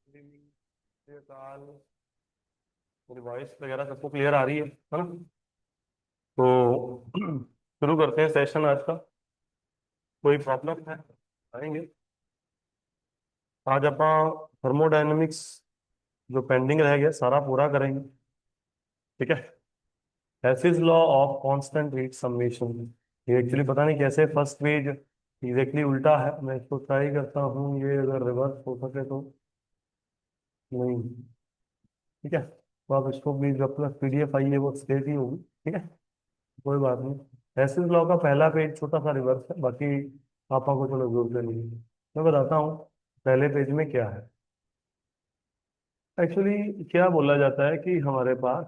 ये काल मेरी वॉइस वगैरह सबको क्लियर आ रही है ना? तो शुरू करते हैं सेशन आज का। कोई प्रॉब्लम है आएंगे। आज अपन थर्मोडायनेमिक्स जो पेंडिंग रह गया सारा पूरा करेंगे। ठीक है। Hess's law of constant heat summation. ये एक्चुअली पता नहीं कैसे फर्स्ट पेज एग्जैक्टली उल्टा है। मैं इसको ट्राई करता हूँ, ये अगर रिवर्स हो सके तो। नहीं। ठीक है, तो आप इसको प्लीज अपना PDF आई है वो स्टेट ही होगी। ठीक है, कोई बात नहीं। हैसेस लॉ का पहला पेज छोटा सा रिवर्स है, बाकी पापा को चलो जोर से नहीं। मैं बताता हूँ पहले पेज में क्या है। एक्चुअली क्या बोला जाता है कि हमारे पास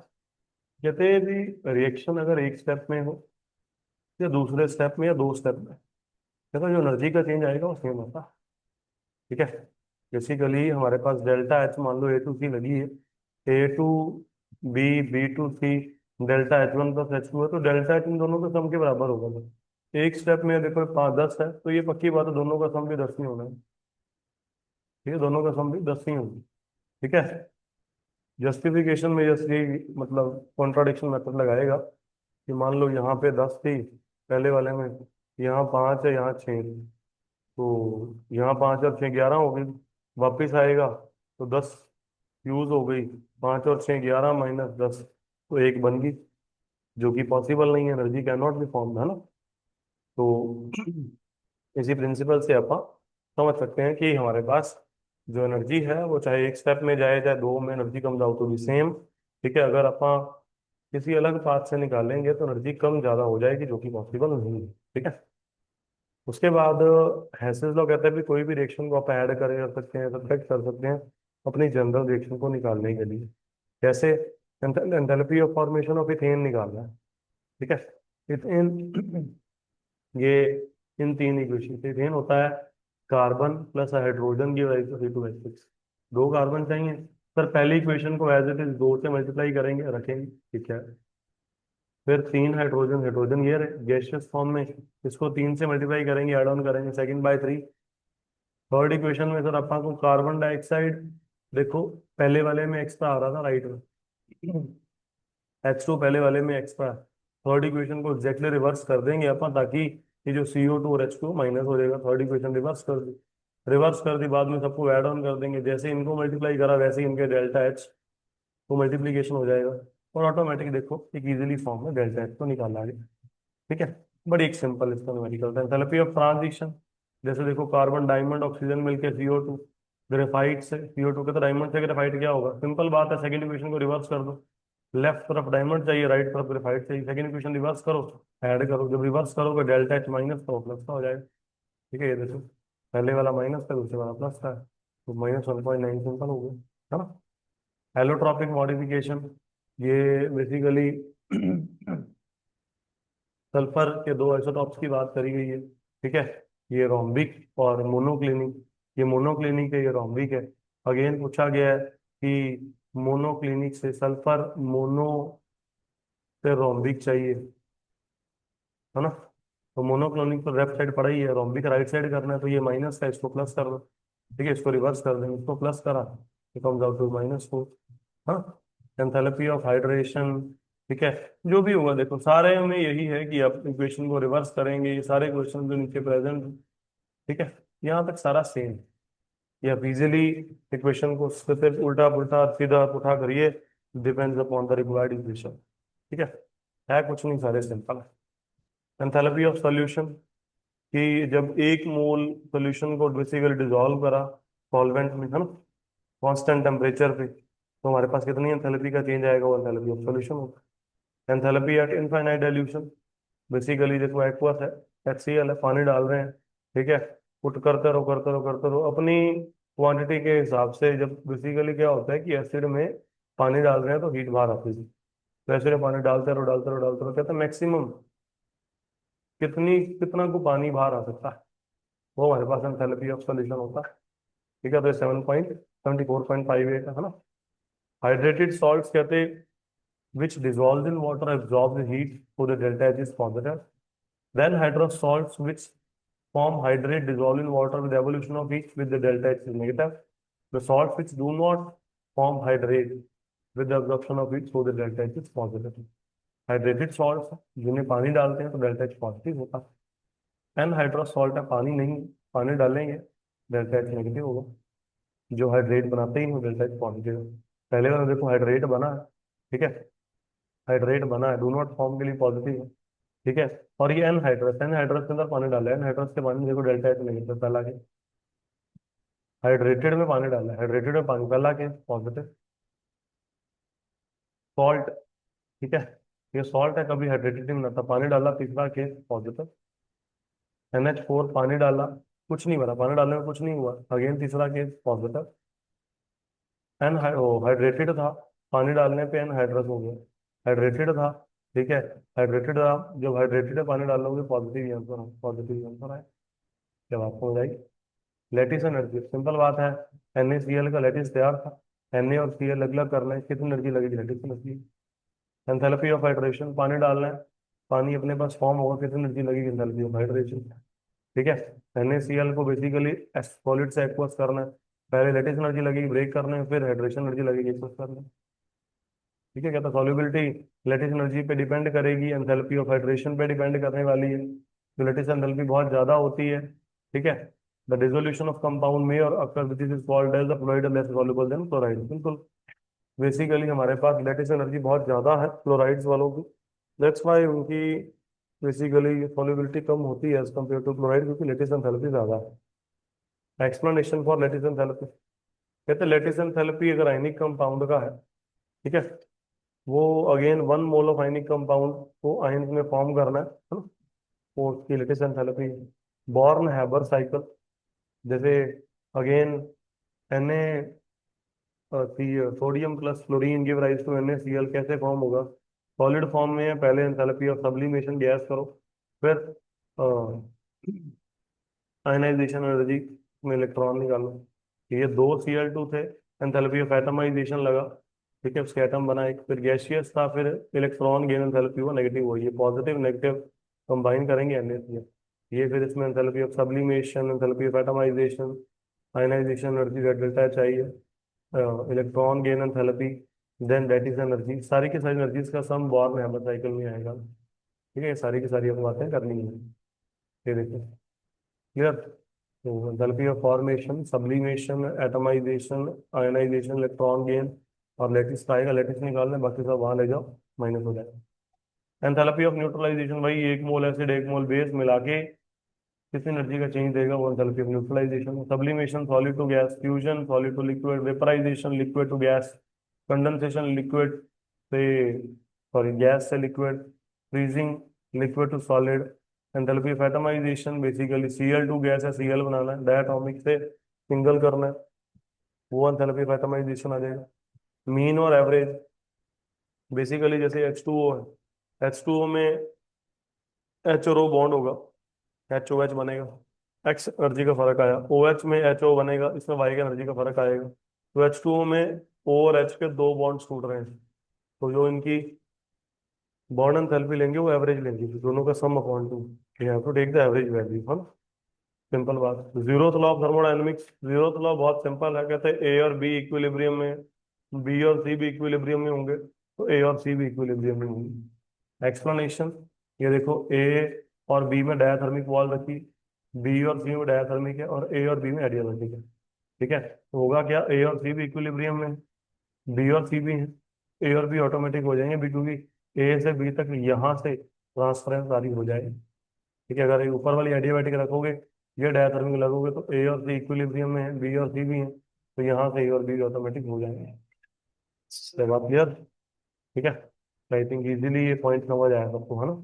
कहते हैं भी रिएक्शन अगर एक स्टेप में हो या दूसरे स्टेप में या दो स्टेप में, कहता जो एनर्जी का चेंज आएगा वो सेम होता है। ठीक है। बेसिकली हमारे पास डेल्टा एच मान लो A to C लगी है। A to B, B to C, delta H1 + H2 है, तो डेल्टा एच इन दोनों के सम के बराबर होगा। तो एक स्टेप में देखो 5 10 है, तो ये पक्की बात है दोनों का सम भी 10 ही होना है। ठीक है, दोनों का सम भी 10 ही होगा। ठीक है। जस्टिफिकेशन में जस्ट यही मतलब कॉन्ट्राडिक्शन मेथड लगाएगा कि मान लो यहाँ पे 10 थी पहले वाले में, यहाँ 5 है, यहाँ 6, तो यहाँ 5 और 6 11 हो गई। वापिस आएगा तो 10 यूज हो गई। 5 और 6 11 -10, तो एक बन गई, जो कि पॉसिबल नहीं है, energy can not be form, है ना? तो इसी प्रिंसिपल से अपन समझ सकते हैं कि हमारे पास जो एनर्जी है वो चाहे एक स्टेप में जाए चाहे दो में एनर्जी कम जाओ तो भी सेम। ठीक है, अगर अपन किसी अलग पाथ से निकालेंगे तो एनर्जी कम ज्यादा हो जाएगी, जो कि पॉसिबल नहीं है। ठीक है। उसके बाद हैसेस लॉ कहता है भी कोई भी रिएक्शन को आप ऐड कर सकते हैं, सब्ट्रैक्ट कर सकते हैं अपनी जनरल रिएक्शन को निकालने के लिए। जैसे enthalpy of formation of ethane निकालना है। ठीक है। इथेन ये इन तीन इक्वेशन से इथेन होता है कार्बन प्लस हाइड्रोजन की वजह से C2H6। दो कार्बन चाहिए। सर पहली इक्वेशन को एज इट इज दो से मल्टीप्लाई करेंगे, रखेंगे। ठीक है। फिर तीन हाइड्रोजन, हाइड्रोजन ये गैसियस फॉर्म में, इसको तीन से मल्टीप्लाई करेंगे, ऐड ऑन करेंगे, सेकंड बाय 3। थर्ड इक्वेशन में सर अपन को कार्बन डाइऑक्साइड, देखो पहले वाले में एक्स्ट्रा आ रहा था राइट में, H2 पहले वाले में एक्स्ट्रा। थर्ड इक्वेशन को एग्जैक्टली रिवर्स कर देंगे अपन, ताकि ये जो CO2 और H2 माइनस हो जाएगा। थर्ड इक्वेशन रिवर्स कर दी। रिवर्स कर दी, बाद में सबको ऐड ऑन कर देंगे, जैसे इनको मल्टीप्लाई करा वैसे ही इनके डेल्टा H को मल्टीप्लीकेशन हो जाएगा, और ऑटोमेटिक देखो एक इजीली फॉर्म में डेल्टा H को निकाला गया। ठीक है। बड़ी एक सिंपल इसका न्यूमेरिकल था। एंथैल्पी ऑफ ट्रांजिशन, जैसे देखो कार्बन डायमंड ऑक्सीजन मिलके CO2, ग्रेफाइट से CO2 के, तो डायमंड से ग्रेफाइट क्या होगा? सिंपल बात है, सेकंड इक्वेशन को रिवर्स कर दो। लेफ्ट तरफ डायमंड चाहिए, राइट तरफ ग्रेफाइट चाहिए, सेकंड इक्वेशन रिवर्स करो, ऐड करो। जब रिवर्स करोगे डेल्टा H माइनस का प्लस का हो जाएगा। ठीक है, ये देखो पहले वाला माइनस का, दूसरे वाला प्लस का है, तो -1.9 सिंपल हो गया, है ना? एलोट्रॉपिक मॉडिफिकेशन, ये बेसिकली सल्फर के दो आइसोटॉप्स की बात करी गई है। ठीक है। ये रोम्बिक और मोनोक्लिनिक, ये मोनोक्लिनिक है, ये रोम्बिक है। अगेन पूछा गया है कि मोनोक्लिनिक से सल्फर मोनो से रोम्बिक चाहिए, है ना? तो मोनोक्लिनिक तो लेफ्ट साइड पड़ा ही है, रोम्बिक राइट साइड करना है, तो ये माइनस का, इसको प्लस कर दो। ठीक है, इसको रिवर्स कर देंगे, इसको प्लस करा, ये कम्स आउट टू -4। हाँ। Enthalpy of hydration. ठीक है। जो भी होगा देखो सारे में यही है कि आप इक्वेशन को रिवर्स करेंगे, ये सारे क्वेश्चन जो नीचे प्रेजेंट। ठीक है, यहाँ तक सारा सेम। ये आप इजिली इक्वेशन को सिर्फ उल्टा पुल्टा सीधा उठा करिए, depends upon the required equation. ठीक है कुछ नहीं, सारे सिंपल है। एंथैल्पी ऑफ सॉल्यूशन, कि जब एक मोल सॉल्यूशन को बेसिकली डिसॉल्व करा सॉल्वेंट में, है ना, कांस्टेंट टेम्परेचर पे, तो हमारे पास कितनी एंथैल्पी का चेंज आएगा? वो एंथैल्पी ऑफ सॉल्यूशन होगा। Enthalpy eight infinite dilution, basically देखो एक्वस है, HCl है, पानी डाल रहे हैं। ठीक है, पुट करते रहो करते रहो करते रहो अपनी क्वांटिटी के हिसाब से। जब बेसिकली क्या होता है कि एसिड में पानी डाल रहे हैं तो हीट बाहर आती है, तो एसिड में पानी डालते रहो डालते रहो डालते रहो, कहते हैं मैक्सिमम कितनी कितना को पानी बाहर आ सकता है, वो हमारे पास एंथैल्पी ऑफ सॉल्यूशन होता है। ठीक है, तो 7.74.58 है ना? हाइड्रेटेड सॉल्ट्स कहते हैं which dissolves in water absorbs the heat, so the delta H is positive. Then hydrous salts which form hydrate dissolve in water with evolution of heat with the delta H is negative. The salt which do not form hydrate with the absorption of heat so the delta H is positive. Hydrated salt जिन्हें पानी डालते हैं तो delta H positive होता है। Anhydrous salt है, पानी नहीं, पानी डालेंगे डेल्टा एच नेगेटिव होगा। जो हाइड्रेट बनाते ही हो डेल्टा एच पॉजिटिव है। पहले वाला देखो हाइड्रेट बना है, ठीक है, हाइड्रेट बना है, डू नॉट फॉर्म के लिए पॉजिटिव है, ठीक है। और ये एनहाइड्रस, एनहाइड्रस के अंदर पानी डाला है, एनहाइड्रस के पानी में देखो डेल्टा एच नेगेटिव पहला के, हाइड्रेटेड में पानी डाला है, हाइड्रेटेड में पानी पहला के पॉजिटिव। सॉल्ट, ठीक है, ये सॉल्ट है, कभी हाइड्रेटेड नहीं बनता, पानी डाला तीसरा केस पॉजिटिव। NH4 पानी डाला, कुछ नहीं बना, पानी डालने में कुछ नहीं हुआ, अगेन तीसरा केस पॉजिटिव। एन हाइड्रेटेड था, पानी डालने पे एनहाइड्रस हो गया, हाइड्रेटेड था, ठीक है, हाइड्रेटेड था, जब हाइड्रेटेड है पानी डालोगे पॉजिटिव आंसर है, पॉजिटिव आंसर है। जब आपको हो जाएगी लेटिस एनर्जी, सिंपल बात है, NaCl का लेटिस तैयार था, Na और Cl अलग अलग करना है, कितनी एनर्जी लगेगी, lattice energy. Enthalpy of hydration, पानी डालना है, पानी अपने पास फॉर्म होगा, कितनी एनर्जी लगेगी, एंथैल्पी ऑफ हाइड्रेशन, ठीक है। NaCl को बेसिकली सॉलिड से एक्वस करना है, पहले लेटिस एनर्जी लगेगी ब्रेक करने में, फिर हाइड्रेशन एनर्जी लगेगी एक्वस करने में, ठीक है। कहता सॉल्युबिलिटी लेटिस एनर्जी पे डिपेंड करेगी, एंथैल्पी ऑफ हाइड्रेशन पे डिपेंड करने वाली है, तो लेटिस एंथैल्पी बहुत ज्यादा होती है, ठीक है। द डिसोल्यूशन ऑफ कंपाउंड में और occur which is called as the fluoride less soluble than chloride, बिल्कुल। बेसिकली हमारे पास लेटिस एनर्जी बहुत ज्यादा है क्लोराइड्स वालों की, दैट्स व्हाई उनकी बेसिकली सॉल्युबिलिटी कम होती है एज कम्पेयर टू क्लोराइड, क्योंकि लेटिस एंथैल्पी ज्यादा है। एक्सप्लेनेशन फॉर लेटिस एंथैल्पी, कहते हैं लेटिस एंथैल्पी अगर आयनिक कंपाउंड का है, ठीक है, वो again 1 mole of ionic compound को आयन में फॉर्म करना है ना, वो उसकी lattice enthalpy. Born Haber cycle, जैसे again Na sodium plus fluorine give rise to NaCl, कैसे फॉर्म होगा, सॉलिड फॉर्म में है, पहले एंथैल्पी ऑफ सब्लिमेशन गैस करो, फिर आयनाइजेशन एनर्जी में इलेक्ट्रॉन निकालो, ये दो Cl2 थे, एंथैल्पी ऑफ एटमाइजेशन लगा, ठीक है, उसके एटम बना एक, फिर गैसियस था, फिर इलेक्ट्रॉन गेन एंथैल्पी हुआ नेगेटिव हुआ, ये पॉजिटिव नेगेटिव कंबाइन करेंगे NaCl, ये फिर इसमें enthalpy of sublimation, enthalpy of atomization, ionization energy delta चाहिए, electron gain enthalpy, then that is energy, सारी की सारी एनर्जीज का सम बॉर्न हैमर साइकिल में आएगा, ठीक है। ये सारी की सारी आपको बातें करनी है, ये देखिए क्लियर। तो enthalpy of formation, sublimation, atomization, ionization, electron gain, और लेटिस का आएगा, लेटिस निकालना है, बाकी सब वहां ले जाओ, माइनस हो जाएगा। एंथैल्पी ऑफ न्यूट्रलाइजेशन, भाई 1 मोल एसिड 1 मोल बेस मिला के कितनी एनर्जी का चेंज देगा, वो enthalpy of neutralization. Sublimation solid to gas, fusion solid to liquid, vaporization liquid to gas, condensation liquid से, सॉरी गैस से liquid, freezing liquid to solid. Enthalpy of atomization basically Cl2 gas है, Cl बनाना है, diatomic से single करना है, वो enthalpy of atomisation आ जाएगा। मीन और एवरेज, बेसिकली जैसे H2O है, H2O में H और O बॉन्ड होगा, HOH बनेगा, एक्स एनर्जी का फर्क आया, OH में HO बनेगा, इसमें Y का एनर्जी का फर्क आएगा, तो H2O में O और H के दो बॉन्ड्स टूट रहे हैं, तो जो इनकी बॉन्ड एंथैल्पी लेंगे वो एवरेज लेंगे, तो दोनों का sum upon two, you have to take the average value, है ना, सिंपल बात। Zeroth law of thermodynamics, zeroth law बहुत सिंपल है, कहते हैं ए और बी इक्विलिब्रियम में, बी और सी भी इक्विलिब्रियम में होंगे, तो ए और सी भी इक्विलिब्रियम में होंगे। एक्सप्लेनेशन, ये देखो ए और बी में डायाथर्मिक वॉल रखी, बी और सी में डायाथर्मिक है, और ए और बी में एडियाबैटिक है, ठीक है, तो होगा क्या, ए और सी भी इक्विलिब्रियम में, बी और सी भी है, ए और बी ऑटोमेटिक हो जाएंगे, बी क्योंकि ए से बी तक यहाँ से ट्रांसफरेंस सारी हो जाएगी, ठीक है। अगर ये ऊपर वाली एडियाबैटिक रखोगे, ये डायथर्मिक लगोगे, तो ए और सी इक्विलिब्रियम में है, बी और सी भी है, तो यहाँ से ए और बी ऑटोमेटिक हो जाएंगे। तो बात क्लियर, ठीक है, आई थिंक इजीली ये पॉइंट समझ आया सबको, है ना।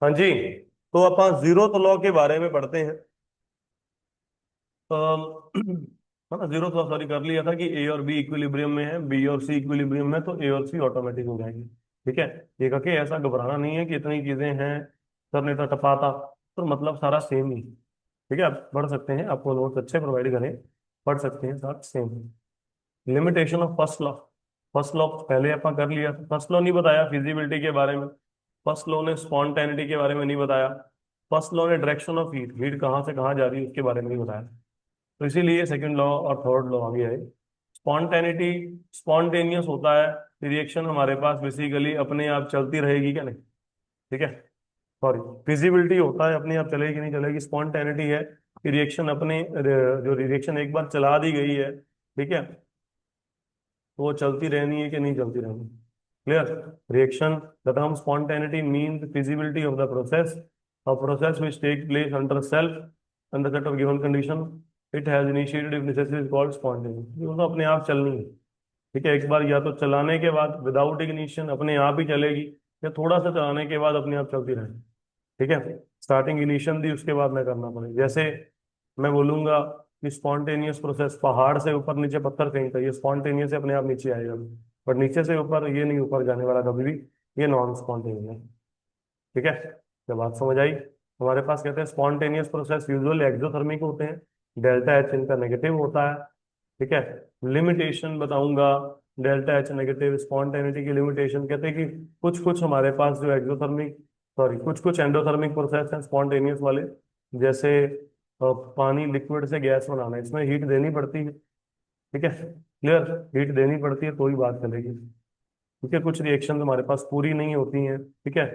हाँ जी। तो अपन जीरोथ लॉ के बारे में पढ़ते हैं। है ना, जीरोथ लॉ सॉरी कर लिया था कि ए और बी इक्विलिब्रियम में है, बी और सी इक्विलिब्रियम में, तो ए और सी ऑटोमेटिक हो जाएंगे। ठीक है। ये कह के ऐसा घबराना नहीं है कि इतनी चीजें हैं, सर ने तो टपाता, तो मतलब सारा सेम ही। ठीक है, आप पढ़ सकते हैं, आपको नोट्स अच्छे प्रोवाइड करें, पढ़ सकते हैं, साथ same. Limitation of first law. First law पहले अपन कर लिया था, फर्स्ट लॉ नहीं बताया फिजिबिलिटी के बारे में। फर्स्ट लॉ ने स्पॉन्टेनिटी के बारे में नहीं बताया। फर्स्ट लॉ ने डायरेक्शन ऑफ हीट, हीट कहाँ से कहाँ जा रही है उसके बारे में नहीं बताया। तो इसीलिए सेकंड लॉ और थर्ड लॉ आ गया है। स्पॉन्टेनिटी, स्पॉन्टेनियस होता है, रिएक्शन हमारे पास बेसिकली अपने आप चलती रहेगी क्या, नहीं। ठीक है। सॉरी, फिजिबिलिटी होता है अपने आप चलेगी नहीं चलेगी, स्पॉन्टेनिटी है कि रिएक्शन अपने जो रिएक्शन एक बार चला दी गई है, ठीक है, तो वो चलती रहनी है कि नहीं चलती रहनी। Clear. Reaction, the term spontaneity means feasibility of the process, a process which takes place under self under set of given condition, it has initiated if necessary is called spontaneous। ये तो अपने आप चलनी है। ठीक है, एक बार या तो चलाने के बाद विदाउट इग्निशन अपने आप ही चलेगी, या थोड़ा सा चलाने के बाद अपने आप चलती रहेगी। ठीक है, स्टार्टिंग इनिशियल दी उसके बाद मैं करना पड़ेगा। जैसे मैं बोलूंगा कि स्पॉन्टेनियस प्रोसेस, पहाड़ से ऊपर नीचे पत्थर फेंकता है, ये स्पॉन्टेनियस अपने आप नीचे आएगा, पर नीचे से ऊपर ये नहीं ऊपर जाने वाला कभी भी, ये नॉन स्पॉन्टेनियस। ठीक है, जब बात समझ आई। हमारे पास कहते हैं स्पॉन्टेनियस प्रोसेस यूजुअली एक्सोथर्मिक होते हैं, डेल्टा एच इनका नेगेटिव होता है। ठीक है। लिमिटेशन बताऊंगा, डेल्टा एच नेगेटिव स्पॉन्टेनिटी की लिमिटेशन कहते हैं कि कुछ कुछ हमारे पास जो एक्सोथर्मिक, सॉरी कुछ कुछ एंडोथर्मिक प्रोसेस हैं स्पॉन्टेनियस वाले, जैसे पानी लिक्विड से गैस बनाना, इसमें हीट देनी पड़ती है। ठीक है, क्लियर, हीट देनी पड़ती है तो ही बात चलेगी। ठीक है, कुछ रिएक्शन हमारे पास पूरी नहीं होती हैं, ठीक है,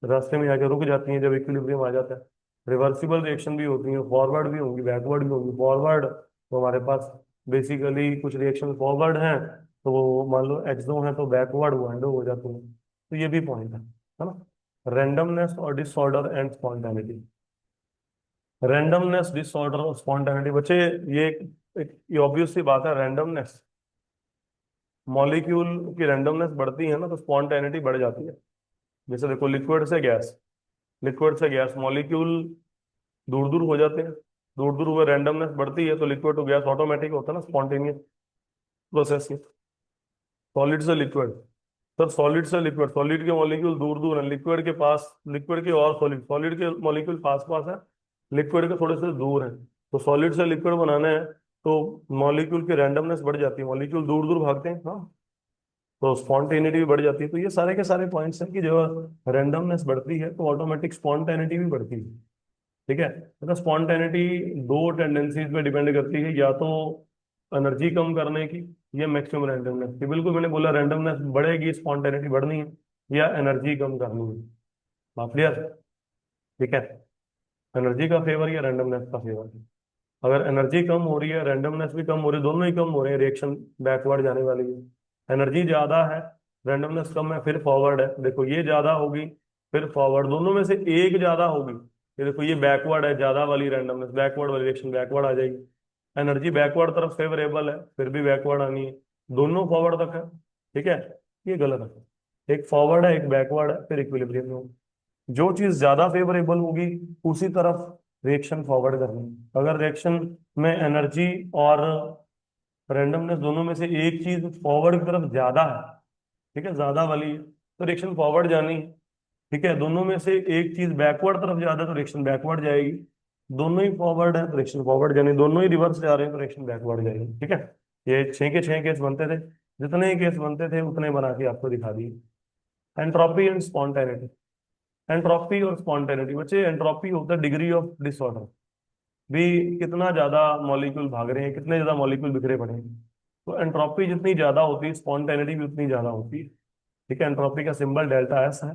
रास्ते में जाके रुक जाती हैं जब इक्विलिब्रियम आ जाता है। रिवर्सिबल रिएक्शन भी होती हैं, फॉरवर्ड भी होंगी, बैकवर्ड भी होंगी। फॉरवर्ड तो हमारे पास बेसिकली कुछ रिएक्शन फॉरवर्ड हैं, तो वो मान लो एक्सो है तो बैकवर्ड वो एंडो हो जाते हैं। तो ये भी पॉइंट है ना। रैंडमनेस और disorder and spontaneity. Randomness, disorder और स्पॉन्टेनिटी बच्चे, ये ये ऑब्वियस सी बात है। रैंडमनेस, मॉलिक्यूल की रैंडमनेस बढ़ती है ना तो स्पॉन्टेनिटी बढ़ जाती है। जैसे देखो, लिक्विड से गैस, लिक्विड से गैस, मॉलिक्यूल दूर दूर हो जाते हैं, दूर दूर हुए रैंडमनेस बढ़ती है, तो लिक्विड टू गैस ऑटोमेटिक होता है ना, स्पॉन्टेनियस प्रोसेस है। सॉलिड से लिक्विड, सर सॉलिड से लिक्विड, सॉलिड के मॉलिक्यूल दूर दूर हैं, लिक्विड के पास, लिक्विड के और सॉलिड, सॉलिड के मॉलिक्यूल पास पास है, लिक्विड के थोड़े से दूर हैं। तो सॉलिड से लिक्विड बनाना है तो मॉलिक्यूल की रैंडमनेस बढ़ जाती है, मॉलिक्यूल दूर दूर भागते हैं, हाँ, तो स्पॉन्टेनिटी भी बढ़ जाती है। तो ये सारे के सारे पॉइंट्स हैं कि जो रैंडमनेस बढ़ती है तो ऑटोमेटिक स्पॉन्टेनिटी भी बढ़ती है। ठीक है, मतलब स्पॉन्टेनिटी दो टेंडेंसीज पे डिपेंड करती है, या तो एनर्जी कम करने की, या मैक्सिमम रैंडमनेस की। बिल्कुल मैंने बोला रैंडमनेस बढ़ेगी, स्पॉन्टेनिटी बढ़नी है, या एनर्जी कम करनी है। बात क्लियर। ठीक है, एनर्जी का फेवर या रैंडमनेस का फेवर। अगर एनर्जी कम हो रही है, रैंडमनेस भी कम हो रही है, दोनों ही कम हो रहे हैं, रिएक्शन बैकवर्ड जाने वाली है। एनर्जी ज्यादा है, रैंडमनेस कम है, फिर फॉरवर्ड है। देखो ये ज्यादा होगी, फिर फॉरवर्ड, दोनों में से एक ज्यादा होगी। ये देखो, ये बैकवर्ड है, ज्यादा वाली रैंडमनेस, बैकवर्ड वाली रिएक्शन बैकवर्ड आ जाएगी। एनर्जी बैकवर्ड तरफ फेवरेबल है, फिर भी बैकवर्ड आनी है। दोनों फॉरवर्ड तक है। ठीक है, ये गलत है, एक फॉरवर्ड है एक बैकवर्ड है, फिर इक्विलिब्रियम में होगा। जो चीज ज्यादा फेवरेबल होगी उसी तरफ रिएक्शन फॉरवर्ड करनी है। अगर रिएक्शन में एनर्जी और रैंडमनेस दोनों में से एक चीज फॉरवर्ड की तरफ ज्यादा है, ठीक है, ज्यादा वाली है, तो रिएक्शन फॉरवर्ड जानी है। ठीक है, दोनों में से एक चीज बैकवर्ड तरफ ज्यादा है तो रिएक्शन बैकवर्ड जाएगी। दोनों ही फॉरवर्ड है तो रिएक्शन फॉरवर्ड जानी, दोनों ही रिवर्स जा रहे हैं तो रिएक्शन बैकवर्ड जाएगी। ठीक है, ये 6 के 6 केस बनते थे, जितने ही केस बनते थे उतने बना के आपको दिखा दिए। Entropy and spontaneity. एंट्रोपी और स्पॉन्टेनिटी बच्चे, एंट्रोपी होता है डिग्री ऑफ डिसऑर्डर, भी कितना ज्यादा मॉलिक्यूल भाग रहे हैं, कितने ज्यादा मॉलिक्यूल बिखरे पड़े हैं। तो एंट्रोपी जितनी ज्यादा होती है, स्पॉन्टेनिटी भी उतनी ज्यादा होती है। ठीक है, एंट्रोपी का सिंबल डेल्टा एस है।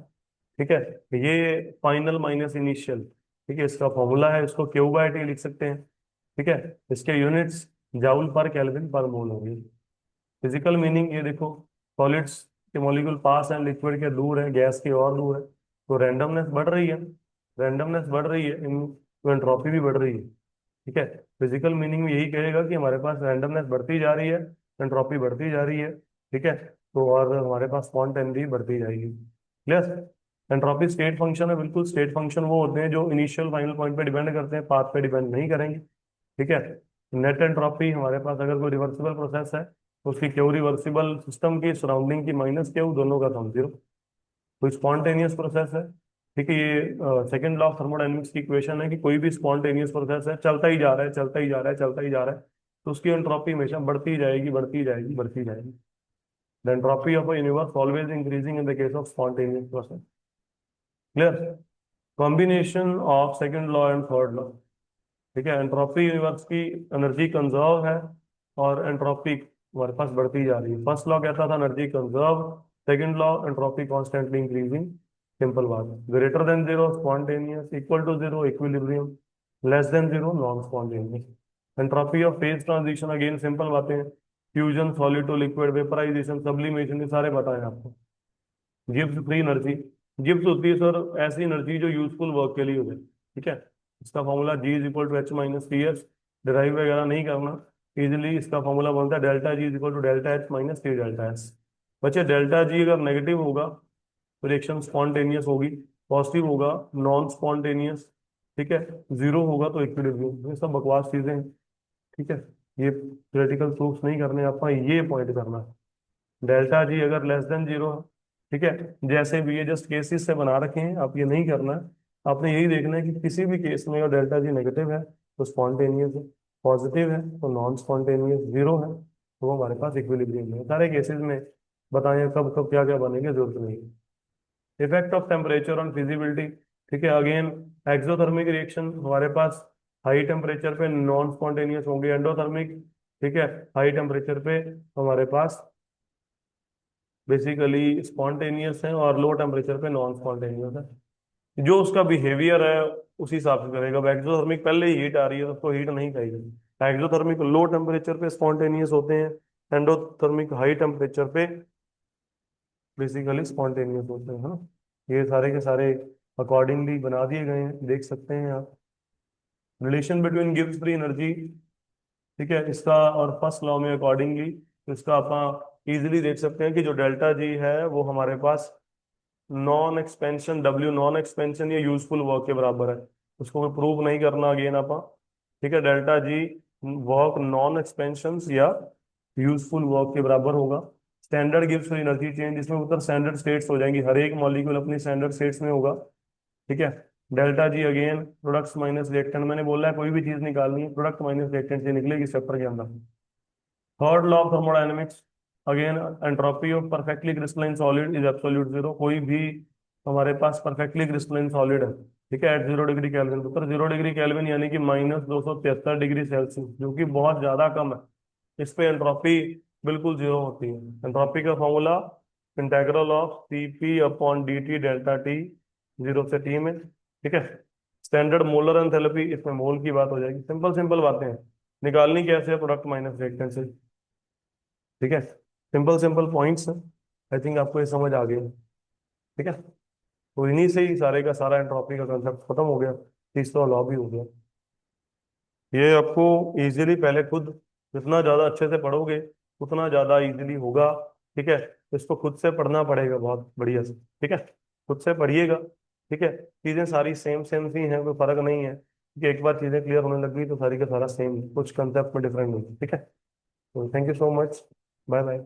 ठीक है, ये फाइनल माइनस इनिशियल, ठीक है, इसका फॉर्मूला है, इसको क्यू बाय टी लिख सकते हैं। ठीक है, इसके यूनिट्स जाउल पर केल्विन पर मोल होंगे। फिजिकल मीनिंग ये देखो, सॉलिड्स के मॉलिक्यूल पास हैं, लिक्विड के दूर है, गैस के और दूर है, तो रैंडमनेस बढ़ रही है, रैंडमनेस बढ़ रही है इन, तो एंट्रोपी भी बढ़ रही है। ठीक है, फिजिकल मीनिंग में यही कहेगा कि हमारे पास रैंडमनेस बढ़ती जा रही है, एंट्रोपी बढ़ती जा रही है। ठीक है, तो और हमारे पास स्पॉन्टेनिटी बढ़ती जाएगी। क्लियर। एंट्रोपी स्टेट फंक्शन है, बिल्कुल स्टेट फंक्शन वो होते हैं जो इनिशियल फाइनल पॉइंट पे डिपेंड करते हैं, पाथ पे डिपेंड नहीं करेंगे। ठीक है। नेट एंट्रोपी हमारे पास अगर कोई रिवर्सिबल प्रोसेस है तो उसकी क्यू रिवर्सिबल सिस्टम की सराउंडिंग की माइनस क्यू दोनों का सम जीरो। कोई स्पॉन्टेनियस प्रोसेस है, ठीक है, ये सेकंड लॉ ऑफ थर्मोडायनेमिक्स की इक्वेशन है कि कोई भी स्पॉन्टेनियस प्रोसेस है, चलता ही जा रहा है, चलता ही जा रहा है, चलता ही जा रहा है, तो उसकी एंट्रोपी हमेशा बढ़ती जाएगी, बढ़ती जाएगी, बढ़ती जाएगी। The entropy of a universe always increasing in the case of spontaneous process. Clear. Combination of second law and third law. ठीक है, एंट्रोपी यूनिवर्स की एनर्जी कंजर्व है और एंट्रोपी हमारे पास बढ़ती जा रही है। फर्स्ट लॉ कहता था energy conserve, second law entropy constantly increasing. Simple बात है। Greater than zero spontaneous, equal to zero equilibrium, less than zero non spontaneous. Entropy of phase transition again simple बातें हैं, fusion, solid to liquid, vaporization, sublimation, ये सारे बताएं आपको। Gibbs free energy, Gibbs होती है सर ऐसी एनर्जी जो यूजफुल वर्क के लिए हो। ठीक है। इसका formula G is equal to H minus T S, derive वगैरह नहीं करना, इजिली इसका फॉर्मूला बनता है delta G is equal to delta H minus T delta S. बच्चे डेल्टा जी अगर नेगेटिव होगा तो रिएक्शन स्पॉन्टेनियस होगी, पॉजिटिव होगा नॉन स्पॉन्टेनियस, ठीक है, जीरो होगा तो इक्विलिब्रियम। ये सब बकवास चीजें हैं। ठीक है, ये थ्योरेटिकल प्रूफ नहीं करने, आपका ये पॉइंट करना है। डेल्टा जी अगर लेस देन जीरो है, ठीक है, जैसे भी ये जस्ट केसेस से बना रखे हैं, आप ये नहीं करना है। आपने यही देखना है कि किसी भी केस में अगर डेल्टा जी नेगेटिव है तो स्पॉन्टेनियस है, पॉजिटिव है तो नॉन स्पॉन्टेनियस, जीरो है तो वो हमारे पास इक्विलिब्रियम है। सारे केसेस में बताएं कब कब क्या क्या बनेंगे, जरूरत नहीं है। Effect of temperature on feasibility. ठीक है, अगेन एक्सोथर्मिक रिएक्शन हमारे पास हाई टेम्परेचर पे नॉन स्पॉन्टेनियस होंगे, एंडोथर्मिक, ठीक है, हाई टेम्परेचर पे हमारे पास बेसिकली स्पॉन्टेनियस है और लो टेम्परेचर पे नॉन स्पॉन्टेनियस है। जो उसका बिहेवियर है उसी हिसाब से करेगा। अब एक्सोथर्मिक पहले ही हीट आ रही है तो उसको हीट नहीं खाएगी। एक्सोथर्मिक लो टेम्परेचर पे स्पॉन्टेनियस होते हैं, एंडोथर्मिक हाई टेम्परेचर पे बेसिकली स्पॉन्टेनियस होते हैं, है ना। ये सारे के सारे अकॉर्डिंगली बना दिए गए हैं, देख सकते हैं आप। Relation between gives free energy, ठीक है, इसका और फर्स्ट लॉ में अकॉर्डिंगली इसका आप इजीली देख सकते हैं कि जो डेल्टा जी है वो हमारे पास non expansion W non expansion या यूजफुल वर्क के बराबर है। उसको कोई प्रूव नहीं करना अगेन आप। ठीक है, डेल्टा जी वर्क नॉन एक्सपेंशन या यूजफुल वर्क के बराबर होगा। Standard gives free energy change, इसमें उत्तर स्टैंडर्ड स्टेट्स हो जाएंगी, हर एक मॉलिक्यूल अपनी स्टैंडर्ड स्टेट्स में होगा। ठीक है। डेल्टा जी अगेन प्रोडक्ट्स माइनस रिएक्टेंट, मैंने बोला है कोई भी चीज निकालनी है प्रोडक्ट माइनस रिएक्टेंट से निकलेगी चैप्टर के अंदर। Third law of thermodynamics again, entropy of perfectly crystalline solid is absolute zero. कोई भी हमारे पास परफेक्टली क्रिस्टलाइन सॉलिड है, ठीक है, एट 0 डिग्री केल्विन, तो 0 डिग्री केल्विन यानी कि -273 डिग्री सेल्सियस, जो कि बहुत ज्यादा कम है। इस पे एंट्रोपी बिल्कुल जीरो होती है। एंट्रोपी का formula integral of C P upon D T delta T, zero से टी में। ठीक है। स्टैंडर्ड मोलर एंथैल्पी, इसमें मोल की बात हो जाएगी। सिंपल सिंपल बातें हैं, निकालनी कैसे है प्रोडक्ट माइनस रिएक्टेंट से। ठीक है, सिंपल सिंपल पॉइंट्स हैं। आई थिंक आपको ये समझ आ गया। ठीक है, तो इन्हीं से ही सारे का सारा एंट्रोपी का कंसेप्ट खत्म हो गया, तीसरा लॉ भी हो गया। ये आपको इजीली पहले खुद जितना ज्यादा अच्छे से पढ़ोगे उतना ज्यादा इजीली होगा। ठीक है, इसको खुद से पढ़ना पड़ेगा बहुत बढ़िया से। ठीक है, खुद से पढ़िएगा। ठीक है, चीजें सारी सेम सेम सी हैं, कोई फर्क नहीं है कि एक बार चीजें क्लियर होने लग गई तो सारी का सारा सेम, कुछ कंसेप्ट में डिफरेंट नहीं है। ठीक है, तो thank you so much, bye bye.